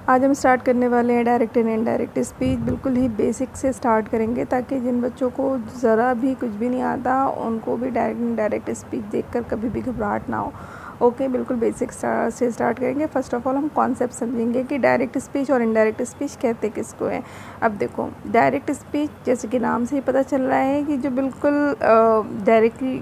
आज हम स्टार्ट करने वाले हैं डायरेक्ट एंड इनडायरेक्ट स्पीच। बिल्कुल ही बेसिक से स्टार्ट करेंगे ताकि जिन बच्चों को ज़रा भी कुछ भी नहीं आता उनको भी डायरेक्ट इनडायरेक्ट स्पीच देखकर कभी भी घबराहट ना हो। ओके, बिल्कुल बेसिक से स्टार्ट करेंगे। फर्स्ट ऑफ ऑल हम कॉन्सेप्ट समझेंगे कि डायरेक्ट स्पीच और इनडायरेक्ट स्पीच कहते किसको है। अब देखो, डायरेक्ट स्पीच जैसे कि नाम से ही पता चल रहा है कि जो बिल्कुल डायरेक्टली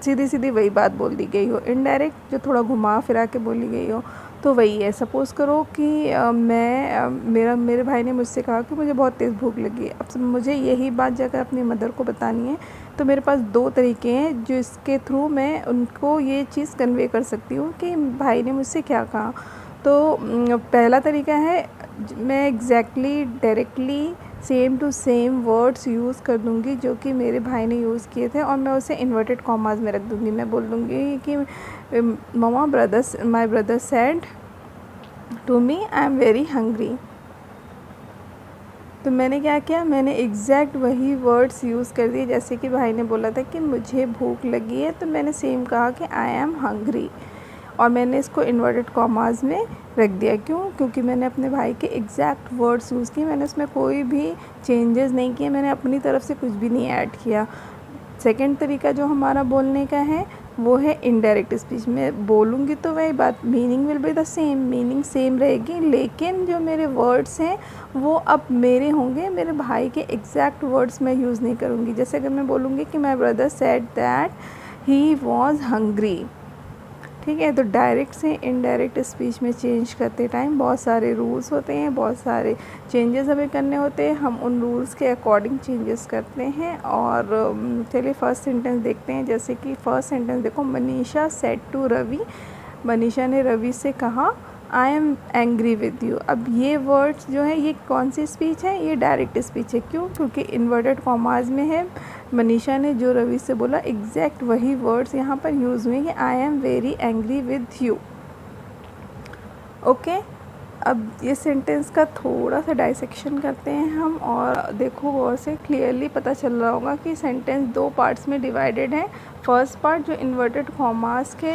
सीधी सीधी वही बात बोल दी गई हो। इनडायरेक्ट जो थोड़ा घुमा फिरा के बोली गई हो, तो वही है। सपोज़ करो कि मेरे भाई ने मुझसे कहा कि मुझे बहुत तेज़ भूख लगी है। अब मुझे यही बात जाकर अपनी मदर को बतानी है, तो मेरे पास 2 तरीके हैं जो इसके थ्रू मैं उनको ये चीज़ कन्वे कर सकती हूँ कि भाई ने मुझसे क्या कहा। तो पहला तरीका है, मैं exactly directly same to same words use कर दूँगी जो कि मेरे भाई ने यूज़ किए थे, और मैं उसे इन्वर्टेड कॉमास में रख दूँगी। मैं बोल दूँगी कि mama my brother said to me I am very hungry. तो मैंने क्या किया, मैंने एग्जैक्ट वही वर्ड्स यूज़ कर दिए जैसे कि भाई ने बोला था कि मुझे भूख लगी है, तो मैंने सेम कहा कि आई एम हंग्री, और मैंने इसको इन्वर्टेड कॉमास में रख दिया। क्यों? क्योंकि मैंने अपने भाई के एग्जैक्ट वर्ड्स यूज़ किए, मैंने उसमें कोई भी चेंजेस नहीं किए, मैंने अपनी तरफ से कुछ भी नहीं ऐड किया। सेकंड तरीका जो हमारा बोलने का है वो है इनडायरेक्ट स्पीच। में बोलूँगी तो वही बात, meaning will be the same, meaning same रहेगी, लेकिन जो मेरे वर्ड्स हैं वो अब मेरे होंगे, मेरे भाई के एग्जैक्ट वर्ड्स मैं यूज़ नहीं करूँगी। जैसे अगर मैं बोलूँगी कि माई brother said that he was hungry, ठीक है। तो डायरेक्ट से इनडायरेक्ट स्पीच में चेंज करते टाइम बहुत सारे रूल्स होते हैं, बहुत सारे चेंजेस हमें करने होते हैं। हम उन रूल्स के अकॉर्डिंग चेंजेस करते हैं। और चलिए फर्स्ट सेंटेंस देखते हैं। जैसे कि फर्स्ट सेंटेंस देखो, मनीषा सेड टू रवि, मनीषा ने रवि से कहा आई एम एंग्री विद यू। अब ये वर्ड्स जो है ये कौन सी स्पीच है, ये डायरेक्ट स्पीच है। क्यों? क्योंकि इन्वर्टेड कॉमास में है। मनीषा ने जो रवि से बोला एग्जैक्ट वही वर्ड्स यहाँ पर यूज़ हुए कि आई am very angry with you. Okay, अब ये सेंटेंस का थोड़ा सा डाइसेक्शन करते हैं हम, और देखो गौर से, क्लियरली पता चल रहा होगा कि सेंटेंस 2 पार्ट्स में डिवाइडेड है। फर्स्ट पार्ट जो इन्वर्टेड कॉमास के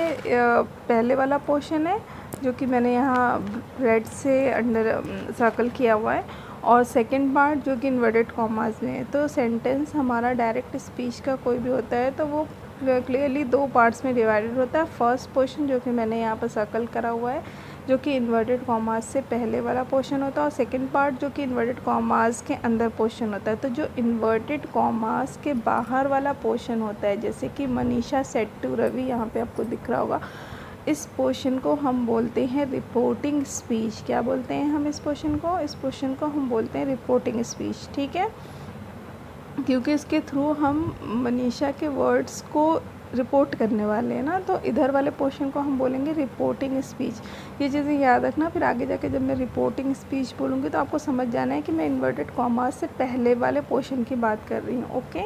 पहले वाला पोर्शन है, जो कि मैंने यहाँ रेड से अंडर सर्कल किया हुआ है, और सेकंड पार्ट जो कि इन्वर्टेड कॉमास में है। तो सेंटेंस हमारा डायरेक्ट स्पीच का कोई भी होता है तो वो क्लियरली 2 पार्ट्स में डिवाइडेड होता है। फर्स्ट पोर्शन जो कि मैंने यहाँ पर सर्कल करा हुआ है, जो कि इन्वर्टेड कॉमास से पहले वाला पोर्शन होता है, और सेकंड पार्ट जो कि इन्वर्टेड कॉमास के अंदर पोर्शन होता है। तो जो इन्वर्टेड कॉमास के बाहर वाला पोर्शन होता है, जैसे कि मनीषा सेड टू रवि, यहाँ पे आपको दिख रहा होगा, इस पोर्शन को हम बोलते हैं रिपोर्टिंग स्पीच। क्या बोलते हैं हम इस पोर्शन को? इस पोर्शन को हम बोलते हैं रिपोर्टिंग स्पीच, ठीक है। क्योंकि इसके थ्रू हम मनीषा के वर्ड्स को रिपोर्ट करने वाले हैं ना, तो इधर वाले पोर्शन को हम बोलेंगे रिपोर्टिंग स्पीच। ये चीज़ें याद रखना, फिर आगे जाके जब मैं रिपोर्टिंग स्पीच बोलूँगी तो आपको समझ जाना है कि मैं इन्वर्टेड कॉमास से पहले वाले पोर्शन की बात कर रही हूँ। ओके,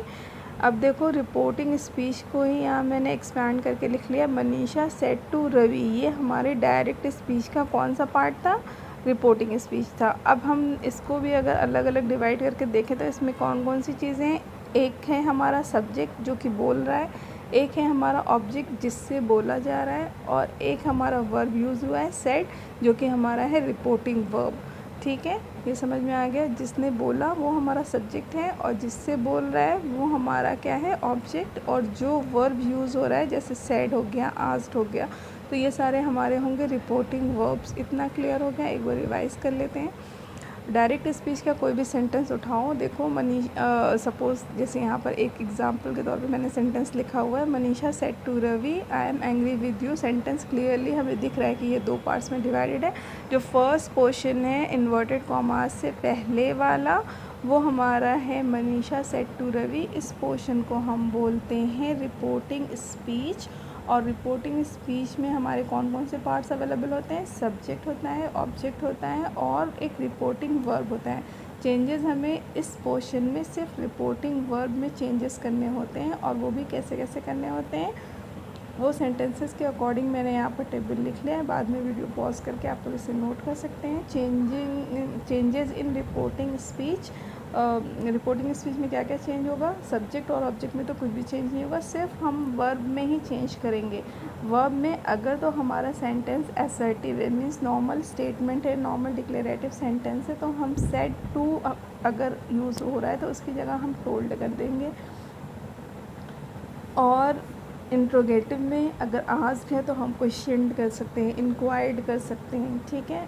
अब देखो रिपोर्टिंग स्पीच को ही यहाँ मैंने एक्सपैंड करके लिख लिया, मनीषा सेड टू रवि। ये हमारे डायरेक्ट स्पीच का कौन सा पार्ट था? रिपोर्टिंग स्पीच था। अब हम इसको भी अगर अलग अलग डिवाइड करके देखें तो इसमें कौन कौन सी चीज़ें हैं? एक है हमारा सब्जेक्ट जो कि बोल रहा है, एक है हमारा ऑब्जेक्ट जिससे बोला जा रहा है, और एक हमारा वर्ब यूज़ हुआ है सेड, जो कि हमारा है रिपोर्टिंग वर्ब। ठीक है, ये समझ में आ गया। जिसने बोला वो हमारा सब्जेक्ट है, और जिससे बोल रहा है वो हमारा क्या है? ऑब्जेक्ट। और जो वर्ब यूज़ हो रहा है जैसे सेड हो गया, आस्क्ड हो गया, तो ये सारे हमारे होंगे रिपोर्टिंग वर्ब्स। इतना क्लियर हो गया? एक बार रिवाइज़ कर लेते हैं। डायरेक्ट स्पीच का कोई भी सेंटेंस उठाओ, देखो सपोज़ जैसे यहाँ पर एक एग्जांपल के तौर पे मैंने सेंटेंस लिखा हुआ है, Manisha said to Ravi I am angry with you. Sentence clearly हमें दिख रहा है कि ये 2 पार्ट्स में डिवाइडेड है। जो फर्स्ट पोर्शन है इन्वर्टेड कॉमास से पहले वाला, वो हमारा है मनीषा सेड टू रवि। इस पोर्शन को हम बोलते हैं रिपोर्टिंग स्पीच। और रिपोर्टिंग स्पीच में हमारे कौन कौन से पार्ट्स अवेलेबल होते हैं? सब्जेक्ट होता है, ऑब्जेक्ट होता है, और एक रिपोर्टिंग वर्ब होता है। चेंजेस हमें इस पोर्शन में सिर्फ रिपोर्टिंग वर्ब में चेंजेस करने होते हैं, और वो भी कैसे कैसे करने होते हैं वो सेंटेंसेस के अकॉर्डिंग मैंने यहाँ पर टेबल लिख लिया है। बाद में वीडियो पॉज करके आप लोग इसे नोट कर सकते हैं। Changes in reporting speech reporting speech में क्या क्या चेंज होगा, सब्जेक्ट और ऑब्जेक्ट में तो कुछ भी चेंज नहीं होगा, सिर्फ हम वर्ब में ही चेंज करेंगे। वर्ब में अगर तो हमारा सेंटेंस असर्टिव है, मीन्स नॉर्मल स्टेटमेंट है, नॉर्मल डिक्लेरेटिव सेंटेंस है, तो हम सेड टू अगर यूज़ हो रहा है तो उसकी जगह हम टोल्ड कर देंगे। और इंट्रोगेटिव में अगर आस्क्ड है तो हम क्वेश्चन कर सकते हैं, इंक्वायर्ड कर सकते हैं, ठीक है।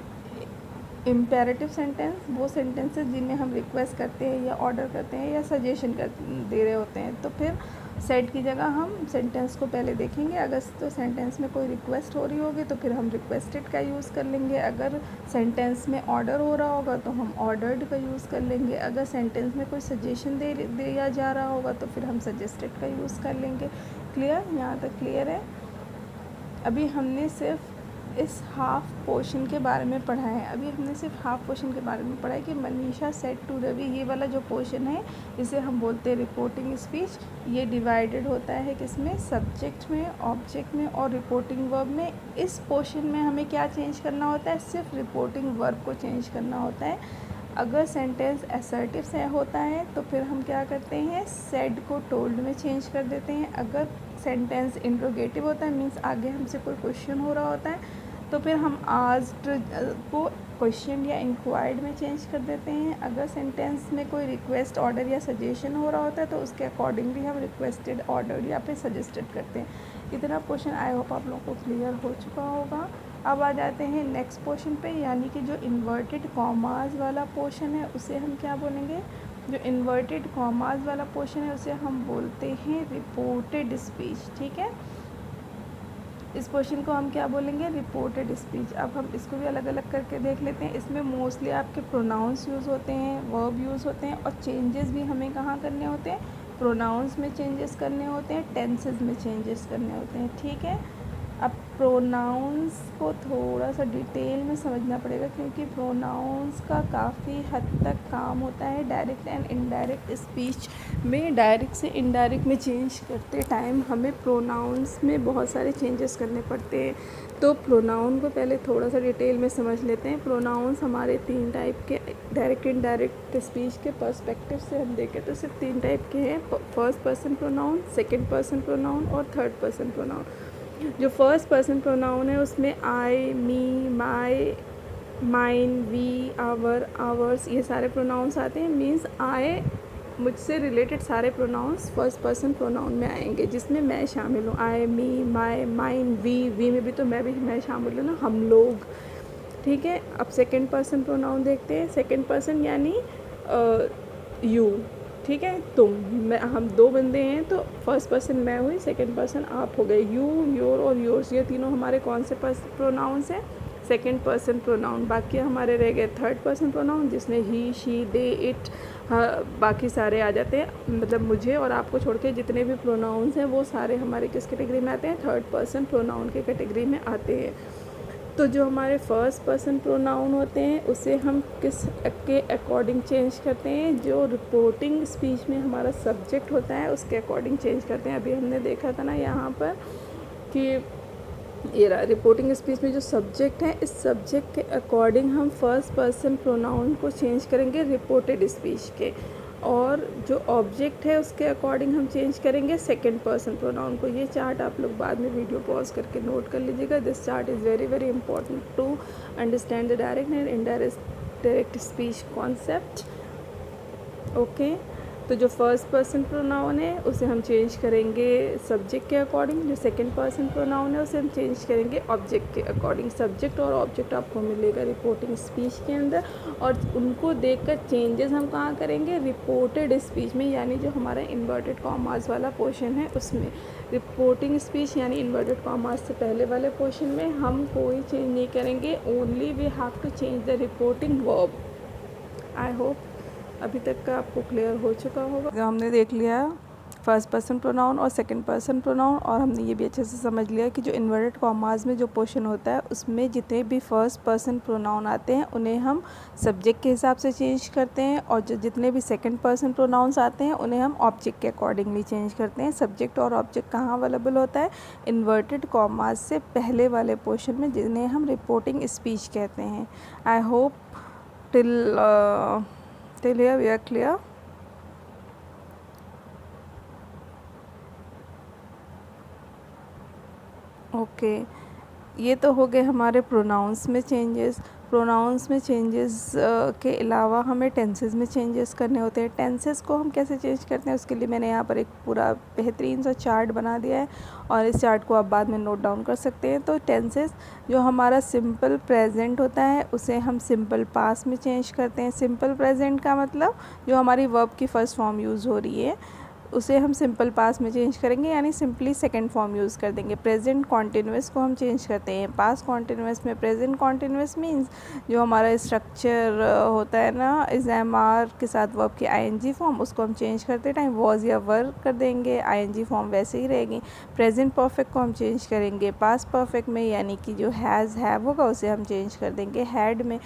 इम्पेरेटिव सेंटेंस वो सेंटेंसेस जिनमें हम रिक्वेस्ट करते हैं या ऑर्डर करते हैं या सजेशन कर दे रहे होते हैं, तो फिर सेड की जगह हम सेंटेंस को पहले देखेंगे। अगर तो सेंटेंस में कोई रिक्वेस्ट हो रही होगी तो फिर हम रिक्वेस्टेड का यूज़ कर लेंगे। अगर सेंटेंस में ऑर्डर हो रहा होगा तो हम ऑर्डर्ड का यूज़ कर लेंगे। अगर सेंटेंस में कोई सजेशन दिया जा रहा होगा तो फिर हम सजेस्टेड का यूज़ कर लेंगे। क्लियर, यहाँ तक क्लियर है। अभी हमने सिर्फ इस हाफ पोर्शन के बारे में पढ़ा है। अभी हमने सिर्फ हाफ पोर्शन के बारे में पढ़ा है कि मनीषा सेड टू रवि, ये वाला जो पोर्शन है इसे हम बोलते हैं रिपोर्टिंग स्पीच। ये डिवाइडेड होता है किसमें, सब्जेक्ट में, ऑब्जेक्ट में और रिपोर्टिंग वर्ब में। इस पोर्शन में हमें क्या चेंज करना होता है, सिर्फ रिपोर्टिंग वर्ब को चेंज करना होता है। अगर सेंटेंस असर्टिव से होता है तो फिर हम क्या करते हैं, सेड को टोल्ड में चेंज कर देते हैं। अगर सेंटेंस इंट्रोगेटिव होता है, मीन्स आगे हमसे कोई क्वेश्चन हो रहा होता है, तो फिर हम आस्क्ड को क्वेश्चन या इंक्वायर्ड में चेंज कर देते हैं। अगर सेंटेंस में कोई रिक्वेस्ट, ऑर्डर या सजेशन हो रहा होता है तो उसके अकॉर्डिंगली हम रिक्वेस्टेड, ऑर्डर या फिर सजेस्टेड करते हैं। इतना पोर्शन आई होप आप लोगों को क्लियर हो चुका होगा। अब आ जाते हैं नेक्स्ट पोर्शन पे, यानी कि जो इन्वर्टेड कॉमास वाला पोर्शन है उसे हम क्या बोलेंगे, जो इन्वर्टेड कॉमास वाला पोर्शन है उसे हम बोलते हैं रिपोर्टेड स्पीच, ठीक है। इस पोर्शन को हम क्या बोलेंगे, रिपोर्टेड स्पीच। अब हम इसको भी अलग अलग करके देख लेते हैं। इसमें मोस्टली आपके प्रोनाउंस यूज़ होते हैं, वर्ब यूज़ होते हैं और चेंजेस भी हमें कहाँ करने होते हैं, प्रोनाउंस में चेंजेस करने होते हैं, टेंसेस में चेंजेस करने होते हैं, ठीक है। अब प्रोनाउंस को थोड़ा सा डिटेल में समझना पड़ेगा क्योंकि प्रोनाउंस का काफ़ी हद तक काम होता है डायरेक्ट एंड इनडायरेक्ट स्पीच में। डायरेक्ट से इनडायरेक्ट में चेंज करते टाइम हमें प्रोनाउंस में बहुत सारे चेंजेस करने पड़ते हैं। तो प्रोनाउन को पहले थोड़ा सा डिटेल में समझ लेते हैं। प्रोनाउंस हमारे 3 टाइप के, डायरेक्ट इनडायरेक्ट स्पीच के पर्सपेक्टिव से हम देखें तो सिर्फ 3 टाइप के हैं, first person pronoun, second person pronoun और थर्ड पर्सन प्रोनाउन। जो फर्स्ट पर्सन प्रोनाउन है उसमें आई, मी, माई, माइन, वी, आवर, आवर्स, ये सारे प्रोनाउंस आते हैं। मीन्स आई, मुझसे रिलेटेड सारे प्रोनाउंस फर्स्ट पर्सन प्रोनाउन में आएंगे जिसमें मैं शामिल हूँ। आई, मी, माई, माइन, वी में भी तो मैं शामिल हूँ ना, हम लोग, ठीक है। अब सेकेंड पर्सन प्रोनाउन देखते हैं। सेकेंड पर्सन यानी यू, ठीक है, तुम, मैं, हम 2 बंदे हैं तो फर्स्ट पर्सन मैं हुई, सेकंड पर्सन आप हो गए। यू, योर और योर्स, ये तीनों हमारे कौन से प्रोनाउंस हैं, सेकंड पर्सन प्रोनाउन। बाकी हमारे रह गए थर्ड पर्सन प्रोनाउन जिसमें ही, शी, दे, इट, बाकी सारे आ जाते हैं। मतलब मुझे और आपको छोड़ के जितने भी प्रोनाउंस हैं वो सारे हमारे किस कैटेगरी में आते हैं, थर्ड पर्सन प्रोनाउन के कैटेगरी में आते हैं। तो जो हमारे फर्स्ट पर्सन प्रोनाउन होते हैं उसे हम किस के अकॉर्डिंग चेंज करते हैं, जो रिपोर्टिंग स्पीच में हमारा सब्जेक्ट होता है उसके अकॉर्डिंग चेंज करते हैं। अभी हमने देखा था ना यहाँ पर कि ये रहा, रिपोर्टिंग स्पीच में जो सब्जेक्ट है, इस सब्जेक्ट के अकॉर्डिंग हम फर्स्ट पर्सन प्रोनाउन को चेंज करेंगे रिपोर्टेड स्पीच के, और जो ऑब्जेक्ट है उसके अकॉर्डिंग हम चेंज करेंगे सेकंड पर्सन प्रोनाउन को। ये चार्ट आप लोग बाद में वीडियो पॉज करके नोट कर लीजिएगा। This chart is very very important to understand the direct and indirect speech concept, okay. तो जो फर्स्ट पर्सन प्रोनाउन है उसे हम चेंज करेंगे सब्जेक्ट के अकॉर्डिंग, जो सेकंड पर्सन प्रोनाउन है उसे हम चेंज करेंगे ऑब्जेक्ट के अकॉर्डिंग। सब्जेक्ट और ऑब्जेक्ट आपको मिलेगा रिपोर्टिंग स्पीच के अंदर, और उनको देखकर चेंजेस हम कहाँ करेंगे, रिपोर्टेड स्पीच में, यानी जो हमारा इन्वर्टेड कॉमास वाला पोर्शन है उसमें। रिपोर्टिंग स्पीच यानी इन्वर्टेड कॉमास से पहले वाले पोर्शन में हम कोई चेंज नहीं करेंगे, only we have to change the reporting verb. I hope अभी तक का आपको क्लियर हो चुका होगा। तो हमने देख लिया फर्स्ट पर्सन प्रोनाउन और सेकंड पर्सन प्रोनाउन, और हमने ये भी अच्छे से समझ लिया कि जो इन्वर्टेड कॉमास में जो पोर्शन होता है उसमें जितने भी फर्स्ट पर्सन प्रोनाउन आते हैं उन्हें हम सब्जेक्ट के हिसाब से चेंज करते हैं, और जो जितने भी सेकंड पर्सन प्रोनाउंस आते हैं उन्हें हम ऑब्जेक्ट के अकॉर्डिंगली चेंज करते हैं। सब्जेक्ट और ऑब्जेक्ट कहाँ अवेलेबल होता है, इन्वर्टेड कॉमास से पहले वाले पोर्शन में, जिन्हें हम रिपोर्टिंग स्पीच कहते हैं। I hope till till here we are clear. Okay, ये तो हो गए हमारे प्रोनाउंस में चेंजेस। प्रोनाउंस में चेंजेस के अलावा हमें टेंसेस में चेंजेस करने होते हैं। टेंसेस को हम कैसे चेंज करते हैं उसके लिए मैंने यहाँ पर एक पूरा बेहतरीन सा चार्ट बना दिया है और इस चार्ट को आप बाद में नोट डाउन कर सकते हैं। तो टेंसेस जो हमारा सिंपल प्रेजेंट होता है उसे हम सिंपल पास्ट में चेंज करते हैं। सिंपल प्रेजेंट का मतलब जो हमारी वर्ब की फ़र्स्ट फॉर्म यूज़ हो रही है उसे हम सिंपल पास्ट में चेंज करेंगे, यानी सिंपली सेकंड फॉर्म यूज़ कर देंगे। प्रेजेंट कॉन्टिन्यूस को हम चेंज करते हैं पास्ट कॉन्टिन्यूस में। प्रेजेंट कॉन्टिन्यूस मींस जो हमारा स्ट्रक्चर होता है ना, इज एम आर के साथ वर्ब की आईएनजी फॉर्म, उसको हम चेंज करते टाइम वॉज या वर कर देंगे, आईएनजी फॉर्म वैसे ही रहेगी। प्रेजेंट परफेक्ट को हम चेंज करेंगे पास्ट परफेक्ट में, यानी कि जो हैज़ हैव होगा उसे हम चेंज कर देंगे हैड में।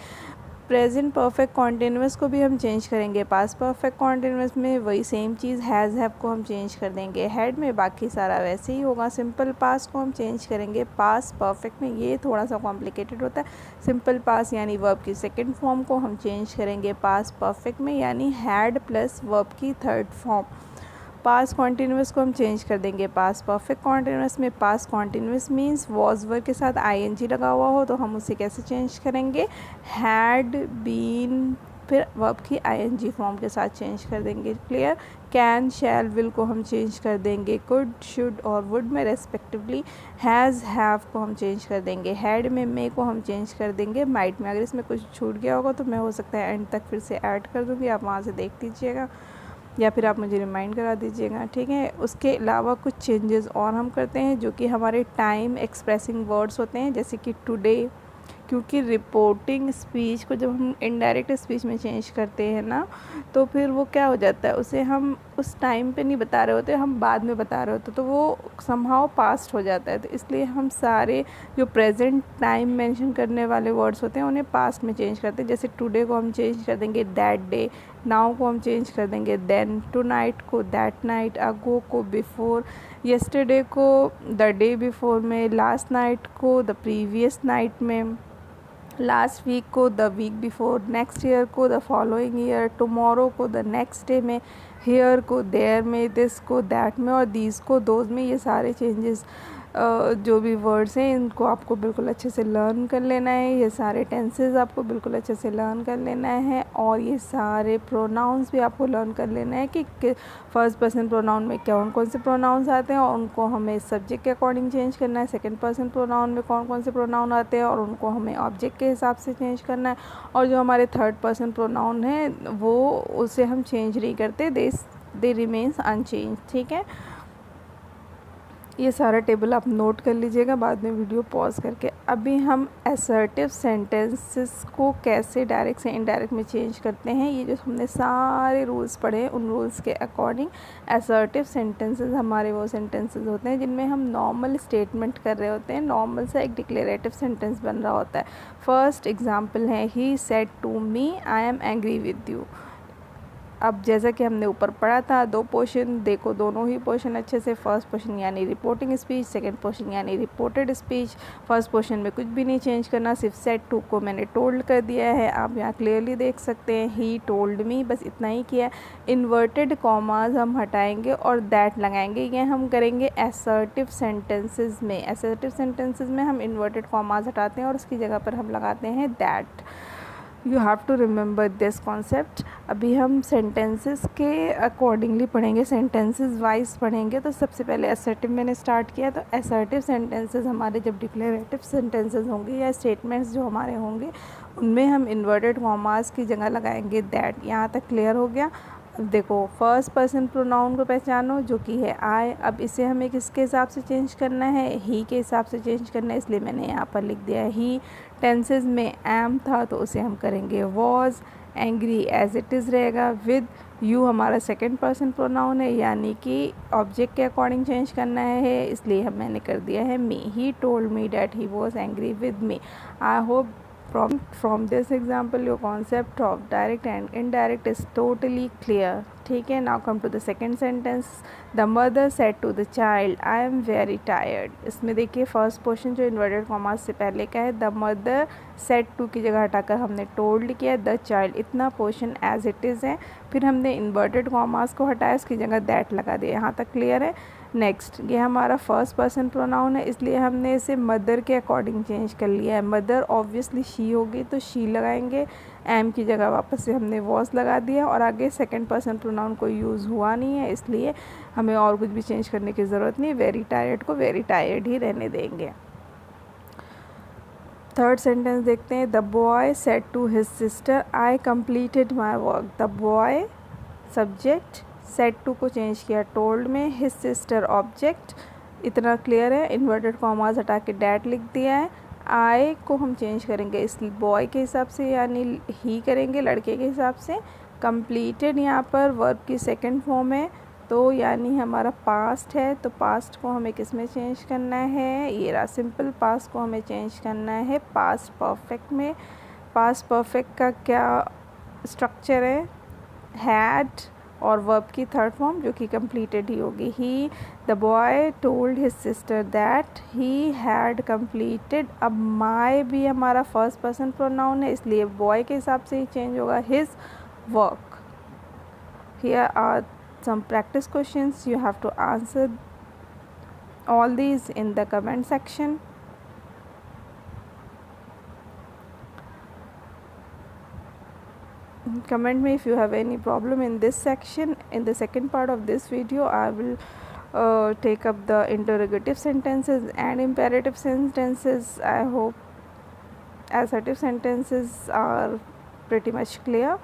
प्रेजेंट परफेक्ट कॉन्टिन्यूस को भी हम चेंज करेंगे पास्ट परफेक्ट कॉन्टिन्यूस में, वही सेम चीज़ हैज़ हैव को हम चेंज कर देंगे हैड में, बाकी सारा वैसे ही होगा। सिंपल पास्ट को हम चेंज करेंगे पास्ट परफेक्ट में, ये थोड़ा सा कॉम्प्लिकेटेड होता है। सिंपल पास्ट यानी वर्ब की सेकंड फॉर्म को हम चेंज करेंगे पास्ट परफेक्ट में, यानी हैड प्लस वर्ब की थर्ड फॉर्म। पास्ट कॉन्टिन्यूस को हम चेंज कर देंगे पास्ट परफेक्ट कॉन्टिन्यूस में। Past continuous means was verb के साथ आईएनजी लगा हुआ हो तो हम उसे कैसे चेंज करेंगे, हैड बीन फिर वर्ब की आईएनजी फॉर्म के साथ चेंज कर देंगे। क्लियर। कैन शैल विल को हम चेंज कर देंगे कुड शुड और वुड में रेस्पेक्टिवली। हैज़ हैव को हम चेंज कर देंगे हैड में, मे को हम चेंज कर देंगे माइट में। अगर इसमें कुछ छूट गया होगा तो मैं हो सकता है एंड तक फिर से ऐड कर दूँगी, आप वहाँ से देख लीजिएगा या फिर आप मुझे रिमाइंड करा दीजिएगा, ठीक है। उसके अलावा कुछ चेंजेस और हम करते हैं जो कि हमारे टाइम एक्सप्रेसिंग वर्ड्स होते हैं, जैसे कि टुडे, क्योंकि रिपोर्टिंग स्पीच को जब हम इनडायरेक्ट स्पीच में चेंज करते हैं ना तो फिर वो क्या हो जाता है, उसे हम उस टाइम पे नहीं बता रहे होते, हम बाद में बता रहे होते तो वो समहाउ पास्ट हो जाता है। तो इसलिए हम सारे जो प्रेजेंट टाइम मेंशन करने वाले वर्ड्स होते हैं उन्हें पास्ट में चेंज करते हैं। जैसे टुडे को हम चेंज कर देंगे दैट डे, नाउ को हम चेंज कर देंगे देन, टू नाइट को दैट नाइट, अगो को बिफोर, येस्टरडे को द डे बिफोर में, लास्ट नाइट को द प्रीवियस नाइट में, लास्ट वीक को the week before, next year को द फॉलोइंग ईयर, टुमारो को द नेक्स्ट डे में, हेयर को देयर में, दिस को दैट में और दीज को दोज में। ये सारे चेंजेस जो भी वर्ड्स हैं इनको आपको बिल्कुल अच्छे से लर्न कर लेना है। ये सारे टेंसेस आपको बिल्कुल अच्छे से लर्न कर लेना है और ये सारे प्रोनाउंस भी आपको लर्न कर लेना है कि फर्स्ट पर्सन प्रोनाउन में कौन कौन से प्रोनाउंस आते हैं और उनको हमें सब्जेक्ट के अकॉर्डिंग चेंज करना है। सेकंड पर्सन प्रोनाउन में कौन कौन से प्रोनाउन आते हैं और उनको हमें ऑब्जेक्ट के हिसाब से चेंज करना है। और जो हमारे थर्ड पर्सन प्रोनाउन है वो उसे हम चेंज नहीं करते, दे रिमेन्स अनचेंज, ठीक है। ये सारा टेबल आप नोट कर लीजिएगा बाद में वीडियो पॉज करके। अभी हम असर्टिव सेंटेंसेस को कैसे डायरेक्ट से इनडायरेक्ट में चेंज करते हैं, ये जो हमने सारे रूल्स पढ़े हैं उन रूल्स के अकॉर्डिंग असर्टिव सेंटेंसेस हमारे वो सेंटेंसेस होते हैं जिनमें हम नॉर्मल स्टेटमेंट कर रहे होते हैं, नॉर्मल सा एक डिक्लेरेटिव सेंटेंस बन रहा होता है। फर्स्ट एग्जाम्पल है he said to me I am angry with you. अब जैसा कि हमने ऊपर पढ़ा था दो पोर्शन, देखो दोनों ही पोर्शन अच्छे से। फर्स्ट पोर्शन यानी रिपोर्टिंग स्पीच, सेकंड पोर्शन यानी रिपोर्टेड स्पीच। फर्स्ट पोर्शन में कुछ भी नहीं चेंज करना, सिर्फ सेड टू को मैंने टोल्ड कर दिया है, आप यहाँ क्लियरली देख सकते हैं ही टोल्ड मी, बस इतना ही किया। इन्वर्टेड कॉमाज हम हटाएंगे और दैट लगाएंगे, ये हम करेंगे असर्टिव सेंटेंसेस में। असर्टिव सेंटेंसेस में हम इन्वर्टेड कॉमाज हटाते हैं और उसकी जगह पर हम लगाते हैं that. You have to remember this concept. अभी हम सेंटेंसेस के अकॉर्डिंगली पढ़ेंगे, सेंटेंसेस वाइज पढ़ेंगे। तो सबसे पहले असर्टिव मैंने स्टार्ट किया, तो असर्टिव सेंटेंसेस हमारे जब डिक्लेरेटिव सेंटेंसेस होंगे या स्टेटमेंट्स जो हमारे होंगे उनमें हम इन्वर्टेड कॉमास की जगह लगाएंगे दैट। यहाँ तक क्लियर हो गया। अब देखो फर्स्ट पर्सन प्रोनाउन को पहचानो जो कि है आई। अब इसे हमें किसके हिसाब से चेंज करना है, ही के हिसाब से चेंज करना है, इसलिए मैंने यहाँ पर लिख दिया है ही। टेंसेस में एम था तो उसे हम करेंगे was. Angry as it is रहेगा। विद यू हमारा सेकंड पर्सन प्रोनाउन है, यानी कि ऑब्जेक्ट के अकॉर्डिंग चेंज करना है, इसलिए मैंने कर दिया है me. He told me that he was angry with me. I hope From this example, your concept of direct and indirect is totally clear. ठीक है, now come to the second sentence. The mother said to the child, I am very tired. इसमें देखिए first portion जो inverted commas से पहले का है, the mother said to की जगह हटाकर हमने टोल्ड किया, द चाइल्ड इतना पोर्शन एज इट इज़ है, फिर हमने इन्वर्टेड कॉमास को हटाया, उसकी जगह दैट लगा दिया। यहाँ तक क्लियर है। नेक्स्ट, ये हमारा फर्स्ट पर्सन प्रोनाउन है, इसलिए हमने इसे मदर के अकॉर्डिंग चेंज कर लिया है। मदर ऑब्वियसली शी होगी तो शी लगाएंगे, एम की जगह वापस से हमने वॉज लगा दिया, और आगे सेकंड पर्सन प्रोनाउन कोई यूज़ हुआ नहीं है, इसलिए हमें और कुछ भी चेंज करने की ज़रूरत नहीं। वेरी टायर्ड को वेरी टायर्ड ही रहने देंगे। थर्ड सेंटेंस देखते हैं। The boy said to his sister, I completed my work. The boy subject, said to को चेंज किया टोल्ड में, हिज सिस्टर ऑब्जेक्ट, इतना क्लियर है। इन्वर्टेड कॉमास हटा के डैट लिख दिया है। आई को हम चेंज करेंगे इस बॉय के हिसाब से, यानी ही करेंगे लड़के के हिसाब से। कंप्लीटेड यहाँ पर वर्ब की सेकंड फॉर्म है, तो यानी हमारा पास्ट है, तो पास्ट को हमें किस में चेंज करना है, ये रहा सिंपल पास्ट को हमें चेंज करना है पास्ट परफेक्ट में। पास्ट परफेक्ट का क्या स्ट्रक्चर है, हैड और वर्ब की थर्ड फॉर्म जो कि कंप्लीटेड ही होगी। He, the boy told his sister that he had completed. अब माई भी हमारा फर्स्ट पर्सन प्रोनाउन है, इसलिए बॉय के हिसाब से ही चेंज होगा, his work. Here are some practice questions. You have to answer all these in the comment section. Comment me if you have any problem in this section. In the second part of this video, I will take up the interrogative sentences and imperative sentences. I hope assertive sentences are pretty much clear.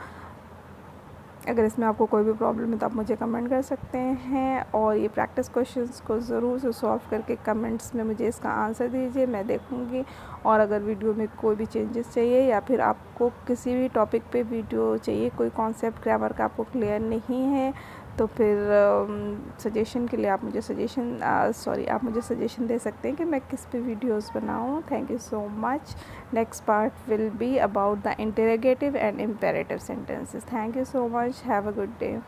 अगर इसमें आपको कोई भी problem है तो आप मुझे comment कर सकते हैं, और ये प्रैक्टिस क्वेश्चंस को ज़रूर से सॉल्व करके कमेंट्स में मुझे इसका आंसर दीजिए, मैं देखूंगी। और अगर वीडियो में कोई भी चेंजेस चाहिए या फिर आपको किसी भी टॉपिक पे वीडियो चाहिए, कोई कॉन्सेप्ट ग्रामर का आपको क्लियर नहीं है, तो फिर सजेशन के लिए आप मुझे सजेशन दे सकते हैं कि मैं किस पे वीडियोस बनाऊं। Thank you so much. Next part will be about the interrogative and imperative sentences. Thank you so much. Have a good day.